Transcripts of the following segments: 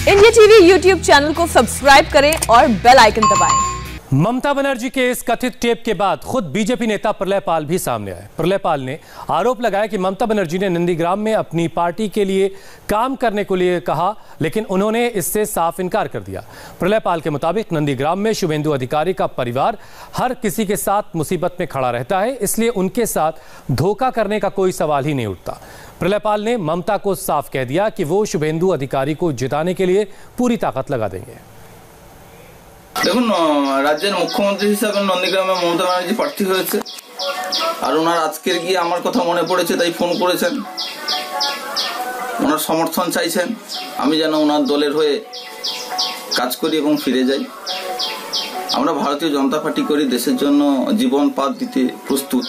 India TV YouTube channel को subscribe करें और बेल आइकन दबाएं। ममता बनर्जी के इस कथित टेप के बाद खुद बीजेपी नेता प्रलय पाल भी सामने आए। प्रलय पाल ने आरोप लगाया कि ममता बनर्जी ने नंदीग्राम में अपनी पार्टी के लिए काम करने को लिए कहा, लेकिन उन्होंने इससे साफ इनकार कर दिया। प्रलय पाल के मुताबिक नंदीग्राम में शुभेंदु अधिकारी का परिवार हर किसी के साथ मुसीबत में खड़ा रहता है, इसलिए उनके साथ धोखा करने का कोई सवाल ही नहीं उठता। प्रलय पाल ने ममता को साफ कह दिया कि वो शुभेंदु अधिकारी को जिताने के लिए पूरी ताकत लगा देंगे। দেখুন, রাজ্যের মুখ্যমন্ত্রী হিসাবে নন্দীগ্রামে মমতা ব্যানার্জি প্রার্থী হয়েছে, আর ওনার আজকের গিয়ে আমার কথা মনে পড়েছে তাই ফোন করেছেন, ওনার সমর্থন চাইছেন আমি যেন ওনার দলের হয়ে কাজ করি এবং ফিরে যাই। আমরা ভারতীয় জনতা পার্টি করি, দেশের জন্য জীবন পাত দিতে প্রস্তুত।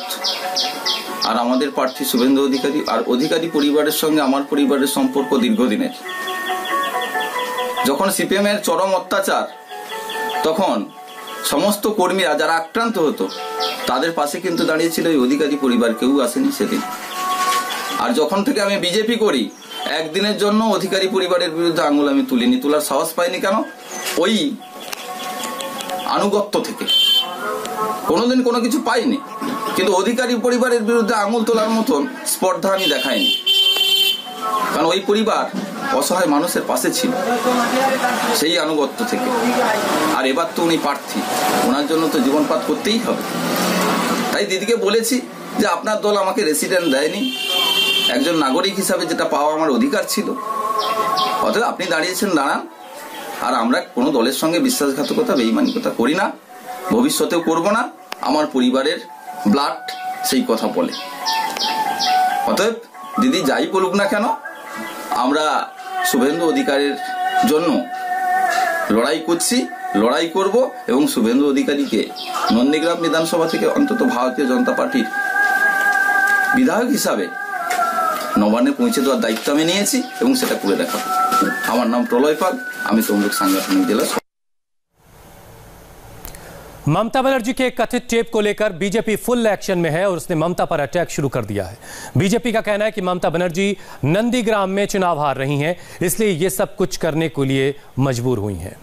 আর আমাদের প্রার্থী শুভেন্দু অধিকারী, আর অধিকারী পরিবারের সঙ্গে আমার পরিবারের সম্পর্ক দীর্ঘদিনের। যখন সিপিএম এর চরম অত্যাচার, তখন সমস্ত কর্মীরা যারা আক্রান্ত হতো তাদের পাশে কিন্তু দাঁড়িয়েছিল এই অধিকারী পরিবার, কেউ আসেনি সেদিন। আর যখন থেকে আমি বিজেপি করি, একদিনের জন্য অধিকারী পরিবারের বিরুদ্ধে আঙুল আমি তুলিনি, তোলার সাহস পাইনি। কেন? ওই আনুগত্য থেকে কোনোদিন কোনো কিছু পাইনি, কিন্তু অধিকারী পরিবারের বিরুদ্ধে আঙুল তোলার মতন স্পর্ধা আমি দেখাইনি, কারণ ওই পরিবার অসহায় মানুষের পাশে ছিল সেই আনুগত্য থেকে। আর এবার তো উনি প্রার্থী, ওনার জন্য তো জীবনপাত করতেই হবে। তাই দিদিকে বলেছি যে আপনার দল আমাকে রেসিডেন্ট দেয়নি, একজন নাগরিক হিসাবে যেটা পাওয়া আমার অধিকার ছিল, অতএব আপনি দাঁড়িয়েছেন, দাঁড়ান। আর আমরা কোনো দলের সঙ্গে বিশ্বাসঘাতকতা বেঈমানিকতা করি না, ভবিষ্যতেও করব না। আমার পরিবারের ব্লাড সেই কথা বলে। অতএব দিদি যাই বলুক না কেন, আমরা শুভেন্দু অধিকারীর জন্য লড়াই করছি, লড়াই করব এবং শুভেন্দু অধিকারীকে নন্দীগ্রাম বিধানসভা থেকে অন্তত ভারতীয় জনতা পার্টির বিধায়ক হিসাবে নবান্নে পৌঁছে দেওয়ার দায়িত্ব আমি নিয়েছি এবং সেটা করে দেখাবো। আমার নাম প্রলয় পাল, আমি তমলুক সাংগঠনিক জেলা। ममता बनर्जी के कथित टेप को लेकर बीजेपी फुल एक्शन में है और उसने ममता पर अटैक शुरू कर दिया है। बीजेपी का कहना है कि ममता बनर्जी नंदीग्राम में चुनाव हार रही हैं, इसलिए ये सब कुछ करने के लिए मजबूर हुई हैं।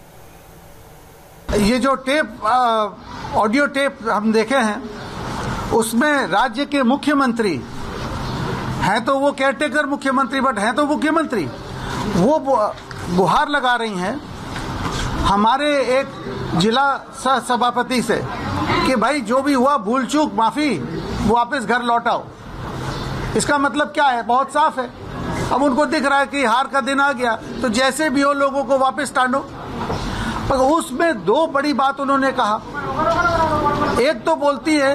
ये जो टेप, ऑडियो टेप हम देखे हैं, उसमें राज्य के मुख्यमंत्री हैं, तो वो केयरटेकर मुख्यमंत्री, बट हैं तो मुख्यमंत्री, वो गुहार लगा रही हैं हमारे एक जिला सह सभापति से कि भाई जो भी हुआ भूल चूक माफी, वापस घर लौटाओ। इसका मतलब क्या है? बहुत साफ है। अब उनको दिख रहा है कि हार का दिन आ गया, तो जैसे भी हो लोगों को वापस टांडो। पर उसमें दो बड़ी बात उन्होंने कहा। एक तो बोलती है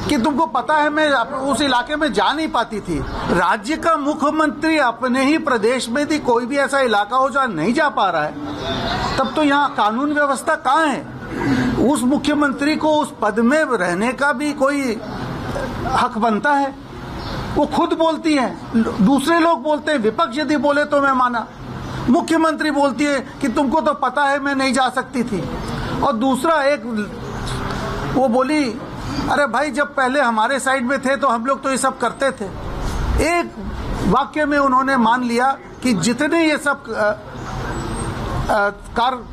कि तुमको पता है मैं उस इलाके में जा नहीं पाती थी। राज्य का मुख्यमंत्री अपने ही प्रदेश में भी कोई भी ऐसा इलाका हो जहाँ नहीं जा पा रहा है, तब तो यहाँ कानून व्यवस्था कहाँ है? उस मुख्यमंत्री को उस पद में रहने का भी कोई हक बनता है? वो खुद बोलती हैं, दूसरे लोग बोलते हैं, विपक्ष यदि बोले तो मैं माना, मुख्यमंत्री बोलती है कि तुमको तो पता है मैं नहीं जा सकती थी। और दूसरा एक वो बोली, अरे भाई जब पहले हमारे साइड में थे तो हम लोग तो ये सब करते थे। एक वाक्य में उन्होंने मान लिया कि जितने ये सब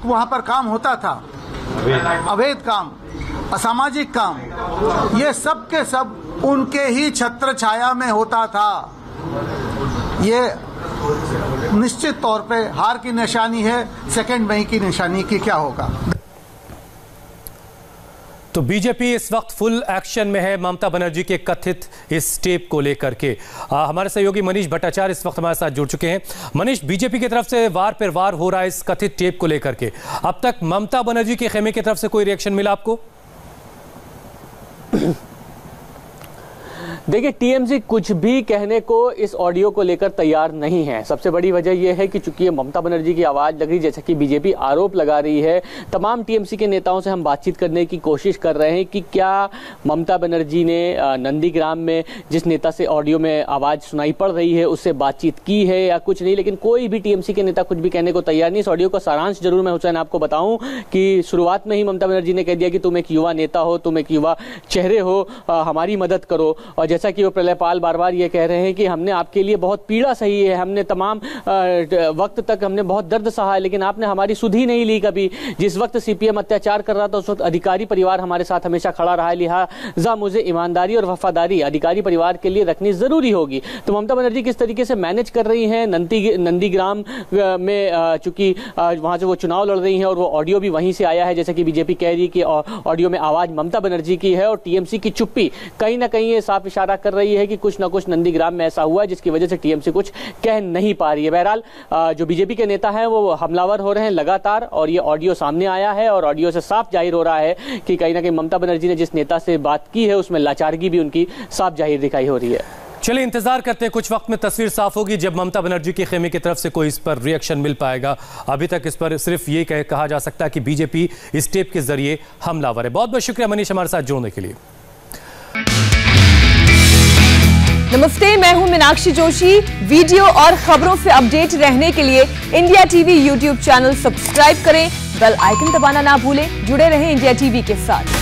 वहां पर काम होता था, अवैध काम, असामाजिक काम, ये सब के सब उनके ही छत्र छाया में होता था। ये निश्चित तौर पे हार की निशानी है। 2 मई की निशानी की क्या होगा? तो बीजेपी इस वक्त फुल एक्शन में है ममता बनर्जी के कथित इस टेप को लेकर के। हमारे सहयोगी मनीष भट्टाचार्य इस वक्त हमारे साथ जुड़ चुके हैं। मनीष, बीजेपी की तरफ से वार पर वार हो रहा है इस कथित टेप को लेकर के, अब तक ममता बनर्जी के खेमे की तरफ से कोई रिएक्शन मिला आपको? देखिए, टीएमसी कुछ भी कहने को इस ऑडियो को लेकर तैयार नहीं है। सबसे बड़ी वजह यह है कि चूंकि ये ममता बनर्जी की आवाज लग रही, जैसा कि बीजेपी आरोप लगा रही है। तमाम टीएमसी के नेताओं से हम बातचीत करने की कोशिश कर रहे हैं कि क्या ममता बनर्जी ने नंदीग्राम में जिस नेता से ऑडियो में आवाज सुनाई पड़ रही है उससे बातचीत की है या कुछ नहीं, लेकिन कोई भी टीएमसी के नेता कुछ भी कहने को तैयार नहीं। इस ऑडियो का सारांश जरूर मैं हुसैन आपको बताऊं कि शुरुआत में ही ममता बनर्जी ने कह दिया कि तुम एक युवा नेता हो, तुम एक युवा चेहरे हो, हमारी मदद करो। और जैसा कि वो प्रलयपाल बार बार ये कह रहे हैं कि हमने आपके लिए बहुत पीड़ा सही है, हमने तमाम वक्त तक हमने बहुत दर्द सहा है, लेकिन आपने हमारी सुध ही नहीं ली कभी। जिस वक्त सीपीएम अत्याचार कर रहा था उस वक्त अधिकारी परिवार हमारे साथ हमेशा खड़ा रहा है, लिहाजा मुझे ईमानदारी और वफादारी अधिकारी परिवार के लिए रखनी जरूरी होगी। तो ममता बनर्जी किस तरीके से मैनेज कर रही हैं नंदीग्राम में, चूंकि वहां से वो चुनाव लड़ रही हैं और वो ऑडियो भी वहीं से आया है, जैसे कि बीजेपी कह रही है कि ऑडियो में आवाज ममता बनर्जी की है, और टीएमसी की चुप्पी कहीं ना कहीं ये साफ इशारा कर रही है कि कुछ ना कुछ नंदीग्राम में ऐसा हुआ है जिसकी वजह से टीएमसी कुछ कह नहीं पा रही है। बहरहाल जो बीजेपी के नेता हैं वो हमलावर हो रहे हैं लगातार, और ये ऑडियो सामने आया है और ऑडियो से साफ जाहिर हो रहा है कि कहीं ना कहीं ममता बनर्जी ने जिस नेता से बात की है उसमें लाचारगी भी उनकी साफ जाहिर दिखाई हो रही है। चलिए इंतजार करते हैं, कुछ वक्त में तस्वीर साफ होगी जब ममता बनर्जी के खेमे की तरफ से कोई इस पर रिएक्शन मिल पाएगा। अभी तक इस पर सिर्फ ये कहा जा सकता है कि बीजेपी इस टेप के जरिए हमलावर है। बहुत बहुत शुक्रिया मनीष हमारे साथ जुड़ने के लिए। नमस्ते, मैं हूं मीनाक्षी जोशी। वीडियो और खबरों से अपडेट रहने के लिए India TV YouTube channel subscribe करें, बेल आइकन दबाना ना भूलें। जुड़े रहें इंडिया टीवी के साथ।